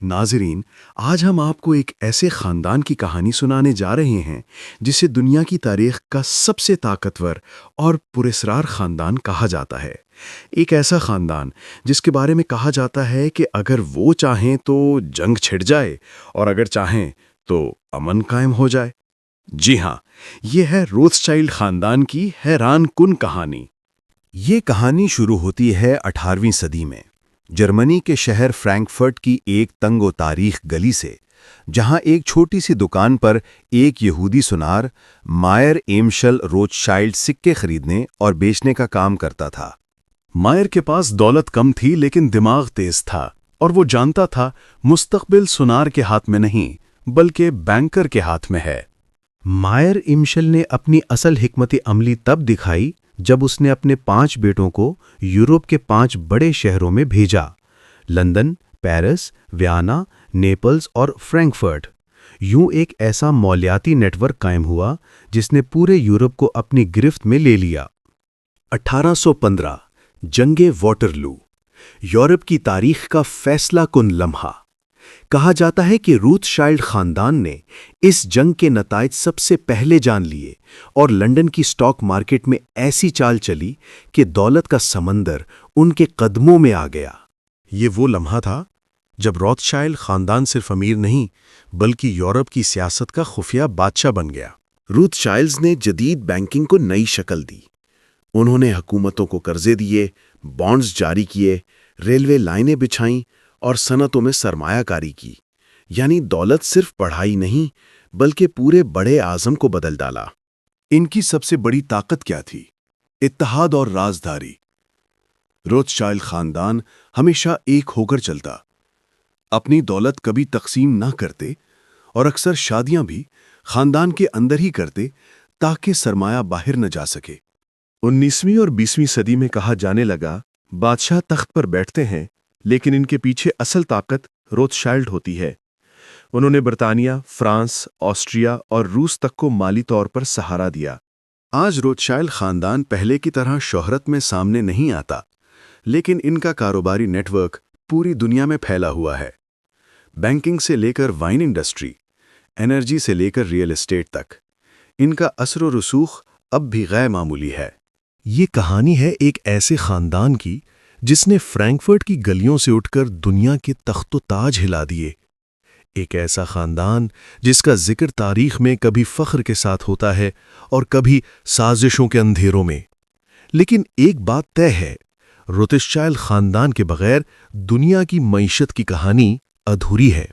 ناظرین، آج ہم آپ کو ایک ایسے خاندان کی کہانی سنانے جا رہے ہیں جسے دنیا کی تاریخ کا سب سے طاقتور اور پراسرار خاندان کہا جاتا ہے۔ ایک ایسا خاندان جس کے بارے میں کہا جاتا ہے کہ اگر وہ چاہیں تو جنگ چھڑ جائے اور اگر چاہیں تو امن قائم ہو جائے۔ جی ہاں، یہ ہے روتھسچائلڈ خاندان کی حیران کن کہانی۔ یہ کہانی شروع ہوتی ہے 18ویں صدی میں جرمنی کے شہر فرینکفرٹ کی ایک تنگ و تاریخ گلی سے، جہاں ایک چھوٹی سی دکان پر ایک یہودی سونار مائر ایمشل روتھشائلڈ سکے خریدنے اور بیچنے کا کام کرتا تھا۔ مائر کے پاس دولت کم تھی لیکن دماغ تیز تھا، اور وہ جانتا تھا مستقبل سونار کے ہاتھ میں نہیں بلکہ بینکر کے ہاتھ میں ہے۔ مائر ایمشل نے اپنی اصل حکمت عملی تب دکھائی جب اس نے اپنے 5 بیٹوں کو یورپ کے 5 بڑے شہروں میں بھیجا: لندن، پیرس، ویانا، نیپلز اور فرینکفرٹ۔ یوں ایک ایسا مالیاتی نیٹ ورک قائم ہوا جس نے پورے یورپ کو اپنی گرفت میں لے لیا۔ 1815 جنگ واٹرلو، یورپ کی تاریخ کا فیصلہ کن لمحہ۔ کہا جاتا ہے کہ روتھشائلڈ خاندان نے اس جنگ کے نتائج سب سے پہلے جان لیے اور لندن کی سٹاک مارکیٹ میں ایسی چال چلی کہ دولت کا سمندر ان کے قدموں میں آ گیا۔ یہ وہ لمحہ تھا جب روتھشائلڈ خاندان صرف امیر نہیں بلکہ یورپ کی سیاست کا خفیہ بادشاہ بن گیا۔ روتھشائلڈز نے جدید بینکنگ کو نئی شکل دی۔ انہوں نے حکومتوں کو قرضے دیے، بانڈز جاری کیے، ریلوے لائنیں بچھائیں اور صنعتوں میں سرمایہ کاری کی۔ یعنی دولت صرف بڑھائی نہیں بلکہ پورے بڑے اعظم کو بدل ڈالا۔ ان کی سب سے بڑی طاقت کیا تھی؟ اتحاد اور رازداری۔ روتھشائلڈ خاندان ہمیشہ ایک ہو کر چلتا، اپنی دولت کبھی تقسیم نہ کرتے اور اکثر شادیاں بھی خاندان کے اندر ہی کرتے تاکہ سرمایہ باہر نہ جا سکے۔ 19ویں اور 20ویں صدی میں کہا جانے لگا، بادشاہ تخت پر بیٹھتے ہیں لیکن ان کے پیچھے اصل طاقت روتھشائلڈ ہوتی ہے۔ انہوں نے برطانیہ، فرانس، آسٹریا اور روس تک کو مالی طور پر سہارا دیا۔ آج روتھشائلڈ خاندان پہلے کی طرح شہرت میں سامنے نہیں آتا، لیکن ان کا کاروباری نیٹ ورک پوری دنیا میں پھیلا ہوا ہے۔ بینکنگ سے لے کر وائن انڈسٹری، انرجی سے لے کر ریئل اسٹیٹ تک، ان کا اثر و رسوخ اب بھی غیر معمولی ہے۔ یہ کہانی ہے ایک ایسے خاندان کی جس نے فرینکفرٹ کی گلیوں سے اٹھ کر دنیا کے تخت و تاج ہلا دیے۔ ایک ایسا خاندان جس کا ذکر تاریخ میں کبھی فخر کے ساتھ ہوتا ہے اور کبھی سازشوں کے اندھیروں میں۔ لیکن ایک بات طے ہے، روتھشائلڈ خاندان کے بغیر دنیا کی معیشت کی کہانی ادھوری ہے۔